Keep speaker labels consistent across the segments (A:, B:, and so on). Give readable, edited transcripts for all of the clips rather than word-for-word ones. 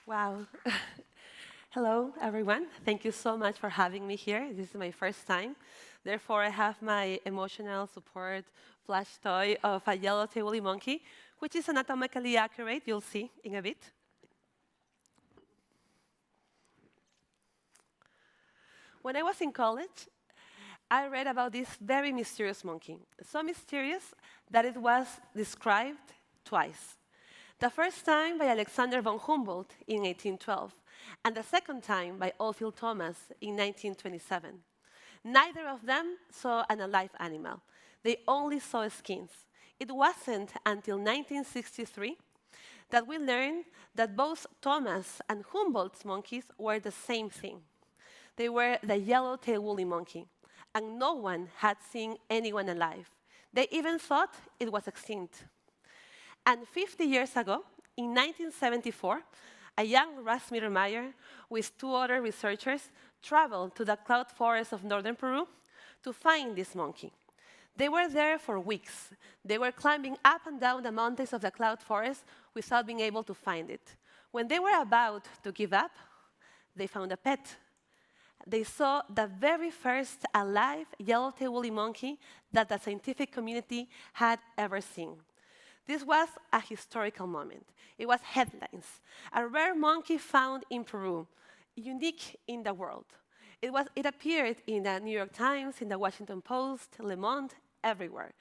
A: Wow. Hello, everyone. Thank you so much for having me here. This is my first time. Therefore, I have my emotional support plush toy of a yellow-tailed woolly monkey, which is anatomically accurate. You'll see in a bit. When I was in college, I read about this very mysterious monkey. So mysterious that it was described twice. The first time by Alexander von Humboldt in 1812, and the second time by Oldfield Thomas in 1927. Neither of them saw an alive animal. They only saw skins. It wasn't until 1963 that we learned that both Thomas and Humboldt's monkeys were the same thing. They were the yellow-tailed woolly monkey, and no one had seen anyone alive. They even thought it was extinct. And 50 years ago, in 1974, a young Russ Mittermeier with two other researchers traveled to the cloud forest of northern Peru to find this monkey. They were there for weeks. They were climbing up and down the mountains of the cloud forest without being able to find it. When they were about to give up, they found a pet. They saw the very first alive yellow-tailed woolly monkey that the scientific community had ever seen. This was a historical moment. It was headlines. A rare monkey found in Peru, unique in the world. It appeared in the New York Times, in the Washington Post, Le Monde, everywhere.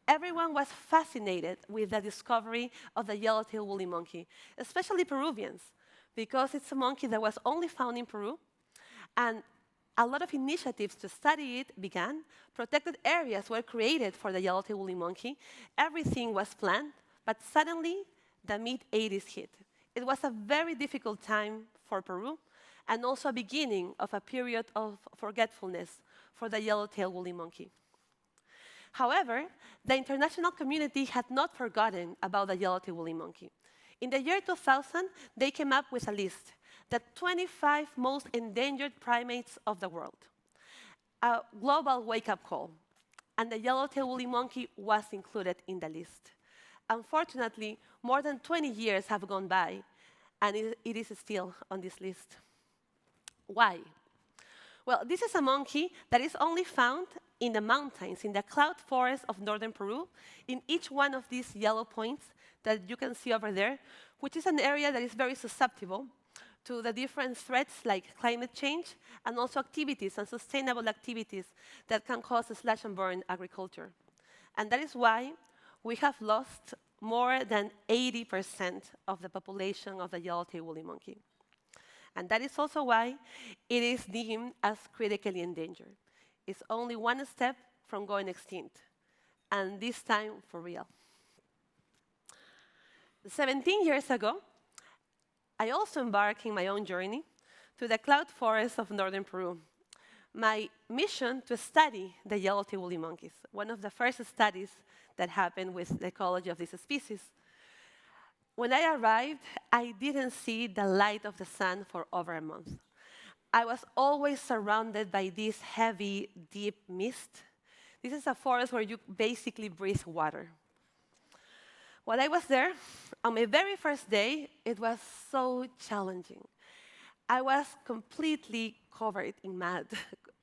A: Everyone was fascinated with the discovery of the yellow-tailed woolly monkey, especially Peruvians, because it's a monkey that was only found in Peru, and a lot of initiatives to study it began. Protected areas were created for the yellow-tailed woolly monkey. Everything was planned, but suddenly the mid-'80s hit. It was a very difficult time for Peru, and also a beginning of a period of forgetfulness for the yellow-tailed woolly monkey. However, the international community had not forgotten about the yellow-tailed woolly monkey. In the year 2000, they came up with a list, the 25 most endangered primates of the world. A global wake-up call, and the yellow-tailed woolly monkey was included in the list. Unfortunately, more than 20 years have gone by, and it is still on this list. Why? Well, this is a monkey that is only found in the mountains, in the cloud forest of northern Peru, in each one of these yellow points that you can see over there, which is an area that is very susceptible to the different threats like climate change and also activities, unsustainable activities that can cause slash and burn agriculture. And that is why we have lost more than 80% of the population of the yellow-tailed woolly monkey. And that is also why it is deemed as critically endangered. It's only one step from going extinct, and this time for real. 17 years ago, I also embarked in my own journey to the cloud forest of northern Peru. My mission to study the yellow-tailed woolly monkeys, one of the first studies that happened with the ecology of this species. When I arrived, I didn't see the light of the sun for over a month. I was always surrounded by this heavy, deep mist. This is a forest where you basically breathe water. While I was there, on my very first day, it was so challenging. I was completely covered in mud.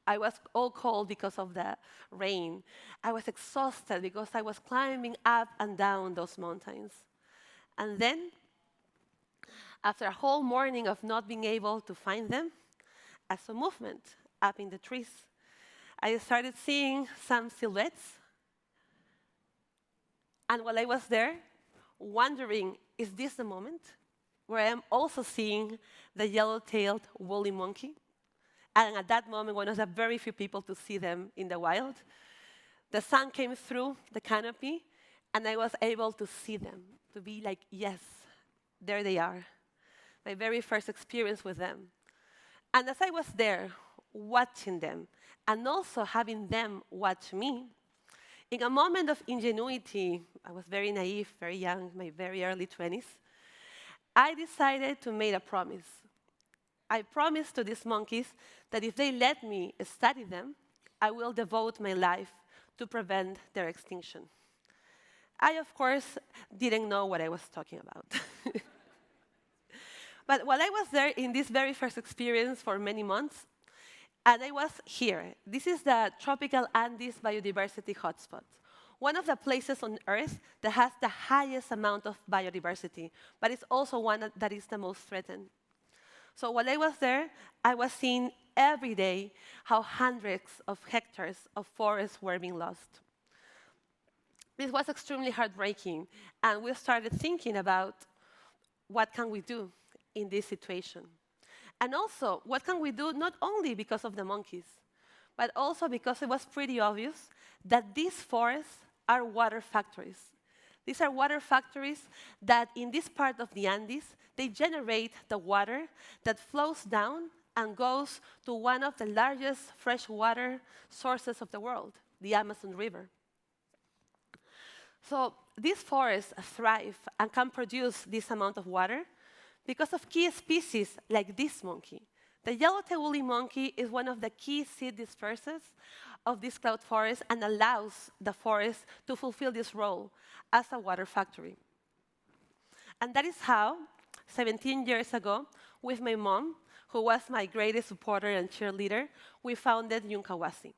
A: I was all cold because of the rain. I was exhausted because I was climbing up and down those mountains. And then, after a whole morning of not being able to find them, I saw movement up in the trees. I started seeing some silhouettes. And while I was there, wondering, is this the moment where I am also seeing the yellow-tailed woolly monkey? And at that moment, one of the very few people to see them in the wild, the sun came through the canopy, and I was able to see them, to be like, yes, there they are. My very first experience with them. And as I was there, watching them, and also having them watch me, in a moment of ingenuity, I was very naive, very young, my very early 20s, I decided to make a promise. I promised to these monkeys that if they let me study them, I will devote my life to prevent their extinction. I, of course, didn't know what I was talking about. But while I was there in this very first experience for many months, and I was here. This is the tropical Andes biodiversity hotspot, one of the places on Earth that has the highest amount of biodiversity, but it's also one that is the most threatened. So while I was there, I was seeing every day how hundreds of hectares of forests were being lost. This was extremely heartbreaking, and we started thinking about what can we do in this situation. And also, what can we do not only because of the monkeys, but also because it was pretty obvious that these forests are water factories. These are water factories that in this part of the Andes, they generate the water that flows down and goes to one of the largest freshwater sources of the world, the Amazon River. So these forests thrive and can produce this amount of water because of key species like this monkey. The yellow-tailed woolly monkey is one of the key seed dispersers of this cloud forest and allows the forest to fulfill this role as a water factory. And that is how, 17 years ago, with my mom, who was my greatest supporter and cheerleader, we founded Yunkawasi.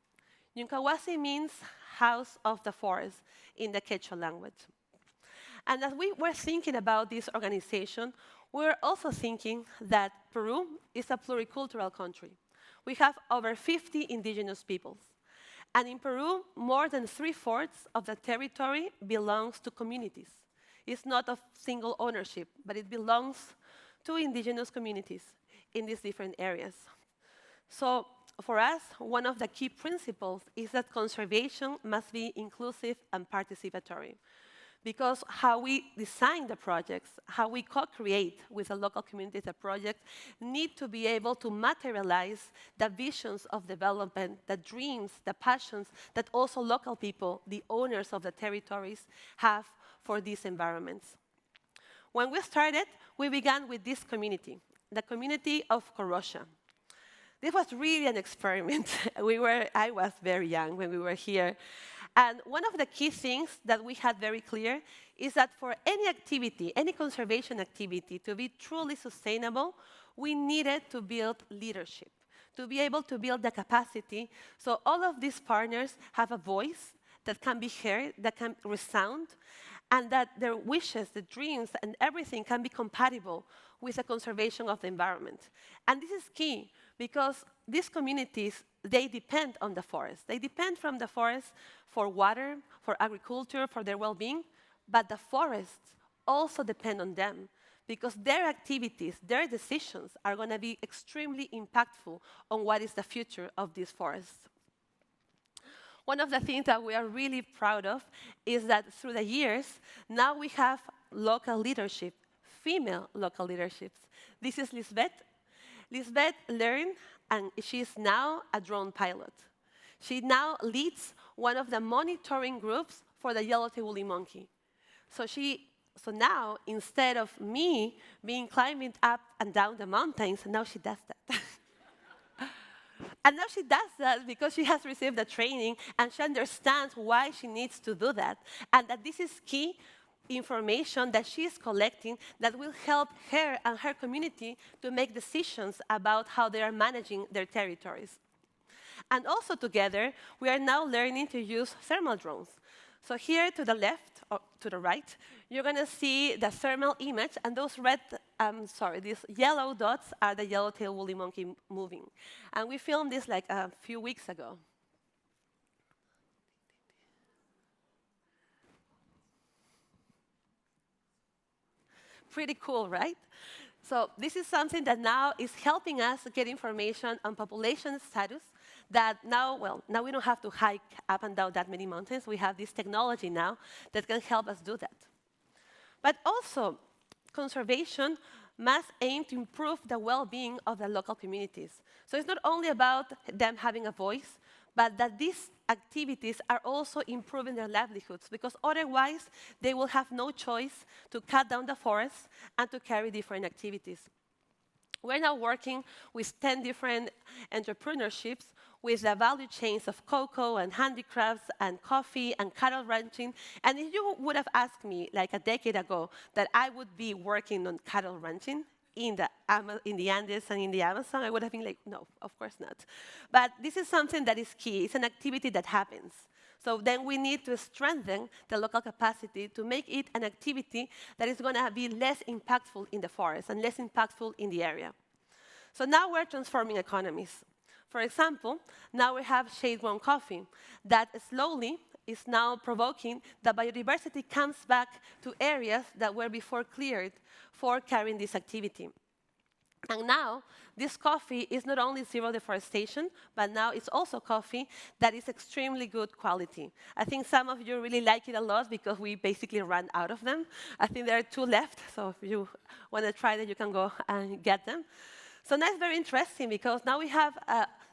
A: Yunkawasi means house of the forest in the Quechua language. And as we were thinking about this organization, we were also thinking that Peru is a pluricultural country. We have over 50 indigenous peoples. And in Peru, more than 3/4 of the territory belongs to communities. It's not of single ownership, but it belongs to indigenous communities in these different areas. So for us, one of the key principles is that conservation must be inclusive and participatory. Because how we design the projects, how we co-create with the local communities the project, need to be able to materialize the visions of development, the dreams, the passions that also local people, the owners of the territories, have for these environments. When we started, we began with this community, the community of Corosha. This was really an experiment. I was very young when we were here. And one of the key things that we had very clear is that for any activity, any conservation activity, to be truly sustainable, we needed to build leadership, to be able to build the capacity so all of these partners have a voice that can be heard, that can resound, and that their wishes, the dreams, and everything can be compatible with the conservation of the environment. And this is key because these communities, they depend on the forest. They depend from the forest for water, for agriculture, for their well-being, but the forests also depend on them because their activities, their decisions are going to be extremely impactful on what is the future of these forests. One of the things that we are really proud of is that through the years, now we have local leadership, female local leaderships. This is Lisbeth. Lisbeth learned, and she is now a drone pilot. She now leads one of the monitoring groups for the yellow-tailed woolly monkey. So now, instead of me being climbing up and down the mountains, now she does that. And now she does that because she has received the training and she understands why she needs to do that. And that this is key information that she is collecting that will help her and her community to make decisions about how they are managing their territories. And also together, we are now learning to use thermal drones. So here to the left, or to the right, you're going to see the thermal image, and these yellow dots are the yellow-tailed woolly monkey moving. And we filmed this like a few weeks ago. Pretty cool, right? So this is something that now is helping us get information on population status that now we don't have to hike up and down that many mountains. We have this technology now that can help us do that. But also, conservation must aim to improve the well-being of the local communities. So it's not only about them having a voice, but that these activities are also improving their livelihoods, because otherwise they will have no choice to cut down the forests and to carry different activities. We're now working with 10 different entrepreneurships with the value chains of cocoa and handicrafts and coffee and cattle ranching. And if you would have asked me like a decade ago that I would be working on cattle ranching, in the Andes and in the Amazon, I would have been like, no, of course not. But this is something that is key. It's an activity that happens. So then we need to strengthen the local capacity to make it an activity that is going to be less impactful in the forest and less impactful in the area. So now we're transforming economies. For example, now we have shade-grown coffee that slowly is now provoking that biodiversity comes back to areas that were before cleared for carrying this activity. And now, this coffee is not only zero deforestation, but now it's also coffee that is extremely good quality. I think some of you really like it a lot because we basically ran out of them. I think there are 2 left, so if you want to try them, you can go and get them. So that's very interesting because now we have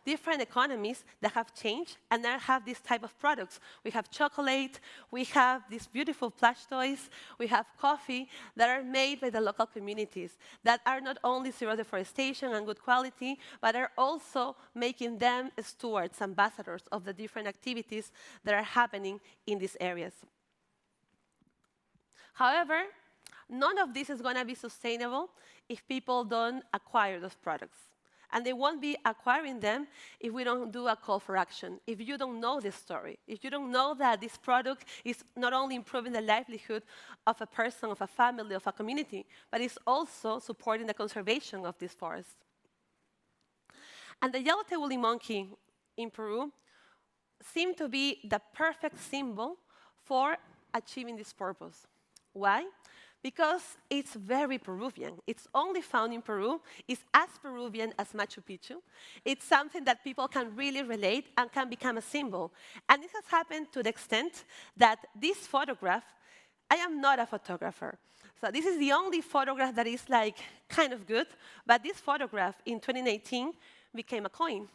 A: different economies that have changed and now have this type of products. We have chocolate, we have these beautiful plush toys, we have coffee that are made by the local communities that are not only zero deforestation and good quality, but are also making them stewards, ambassadors of the different activities that are happening in these areas. However, none of this is going to be sustainable if people don't acquire those products. And they won't be acquiring them if we don't do a call for action, if you don't know this story, if you don't know that this product is not only improving the livelihood of a person, of a family, of a community, but it's also supporting the conservation of this forest. And the yellow-tailed woolly monkey in Peru seemed to be the perfect symbol for achieving this purpose. Why? Because it's very Peruvian. It's only found in Peru. It's as Peruvian as Machu Picchu. It's something that people can really relate and can become a symbol. And this has happened to the extent that this photograph, I am not a photographer. So this is the only photograph that is like kind of good, but this photograph in 2019 became a coin.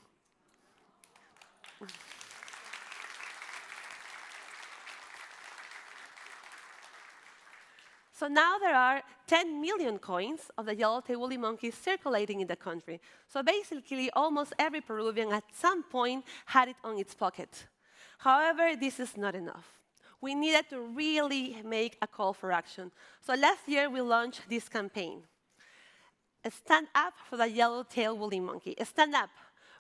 A: So now there are 10 million coins of the yellow-tailed woolly monkey circulating in the country. So basically, almost every Peruvian at some point had it on its pocket. However, this is not enough. We needed to really make a call for action. So last year, we launched this campaign. Stand up for the yellow-tailed woolly monkey. Stand up,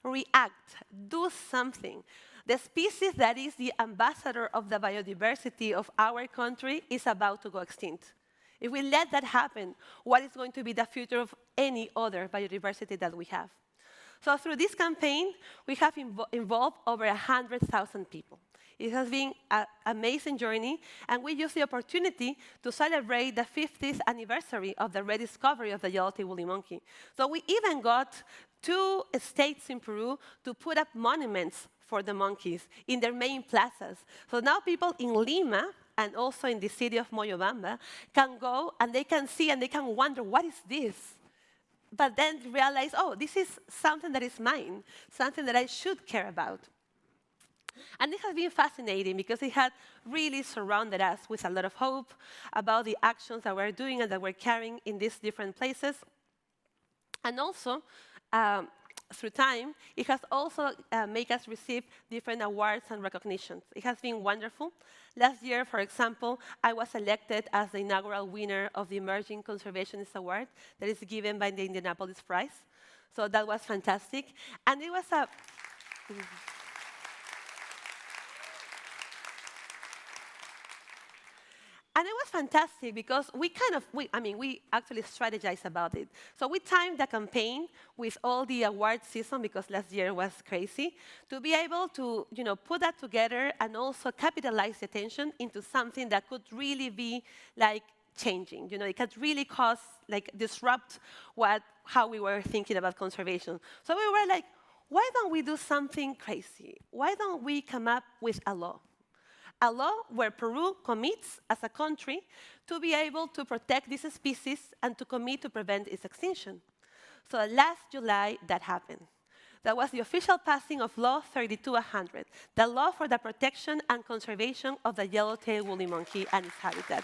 A: react, do something. The species that is the ambassador of the biodiversity of our country is about to go extinct. If we let that happen, what is going to be the future of any other biodiversity that we have? So through this campaign, we have involved over 100,000 people. It has been an amazing journey, and we use the opportunity to celebrate the 50th anniversary of the rediscovery of the yellow-tailed woolly monkey. So we even got 2 states in Peru to put up monuments for the monkeys in their main plazas. So now people in Lima and also in the city of Moyobamba can go and they can see and they can wonder, what is this? But then realize, oh, this is something that is mine, something that I should care about. And it has been fascinating because it had really surrounded us with a lot of hope about the actions that we're doing and that we're carrying in these different places. And also, through time, it has also made us receive different awards and recognitions. It has been wonderful. Last year, for example, I was elected as the inaugural winner of the Emerging Conservationist Award that is given by the Indianapolis Prize. So that was fantastic. And it was a... And it was fantastic because we actually strategized about it. So we timed the campaign with all the award season, because last year was crazy, to be able to put that together and also capitalize the attention into something that could really be like changing. It could really cause, disrupt how we were thinking about conservation. So we were like, why don't we do something crazy? Why don't we come up with a law? A law where Peru commits as a country to be able to protect this species and to commit to prevent its extinction. So last July, that happened. That was the official passing of Law 3200, the law for the protection and conservation of the yellow-tailed woolly monkey and its habitat.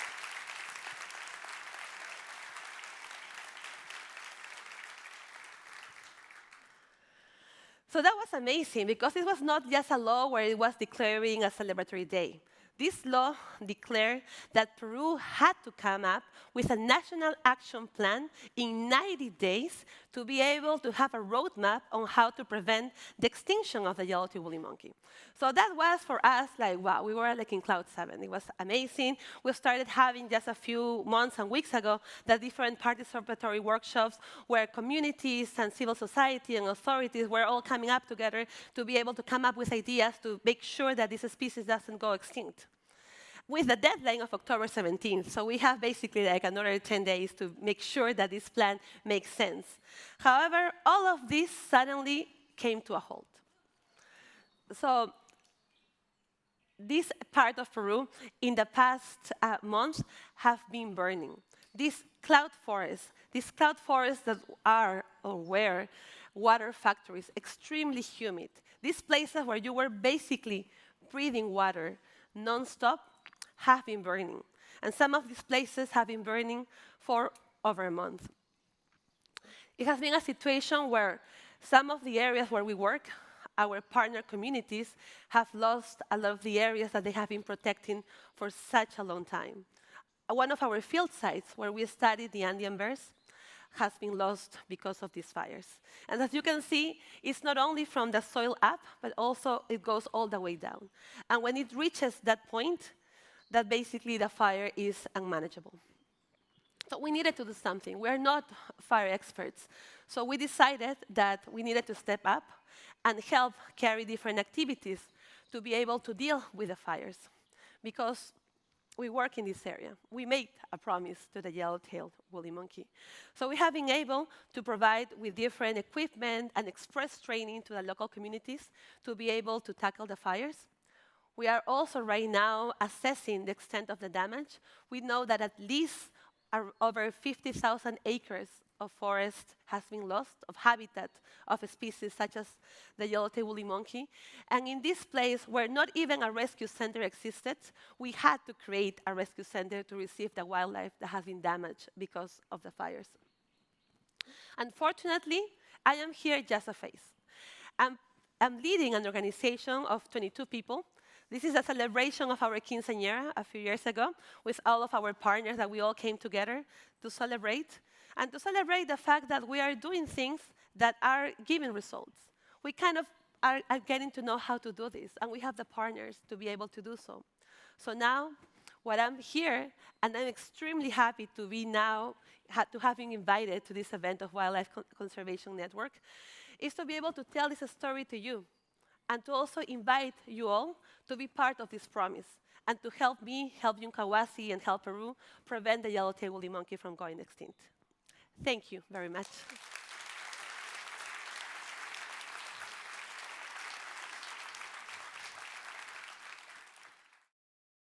A: So that was amazing because it was not just a law where it was declaring a celebratory day. This law declared that Peru had to come up with a national action plan in 90 days to be able to have a roadmap on how to prevent the extinction of the yellow-tailed woolly monkey. So that was for us like, wow, we were like in cloud 7. It was amazing. We started having just a few months and weeks ago the different participatory workshops where communities and civil society and authorities were all coming up together to be able to come up with ideas to make sure that this species doesn't go extinct, with the deadline of October 17th. So we have basically like another 10 days to make sure that this plan makes sense. However, all of this suddenly came to a halt. So this part of Peru in the past months have been burning. These cloud forests that are or were water factories, extremely humid. These places where you were basically breathing water non-stop have been burning. And some of these places have been burning for over a month. It has been a situation where some of the areas where we work, our partner communities, have lost a lot of the areas that they have been protecting for such a long time. One of our field sites where we studied the Andean bears has been lost because of these fires. And as you can see, it's not only from the soil up, but also it goes all the way down. And when it reaches that point, that basically the fire is unmanageable. So we needed to do something. We're not fire experts. So we decided that we needed to step up and help carry different activities to be able to deal with the fires. Because we work in this area. We made a promise to the yellow-tailed woolly monkey. So we have been able to provide with different equipment and express training to the local communities to be able to tackle the fires. We are also right now assessing the extent of the damage. We know that at least over 50,000 acres of forest has been lost, of habitat of a species such as the yellow-tailed woolly monkey. And in this place, where not even a rescue center existed, we had to create a rescue center to receive the wildlife that has been damaged because of the fires. Unfortunately, I am here just a face. I'm leading an organization of 22 people. This is a celebration of our quinceañera a few years ago with all of our partners that we all came together to celebrate, and to celebrate the fact that we are doing things that are giving results. We kind of are getting to know how to do this, and we have the partners to be able to do so. So now, what I'm here, and I'm extremely happy to be now, to have been invited to this event of Wildlife Conservation Network, is to be able to tell this story to you, and to also invite you all to be part of this promise, and to help me, help Yunkawasi, and help Peru prevent the yellow-tailed woolly monkey from going extinct. Thank you very much.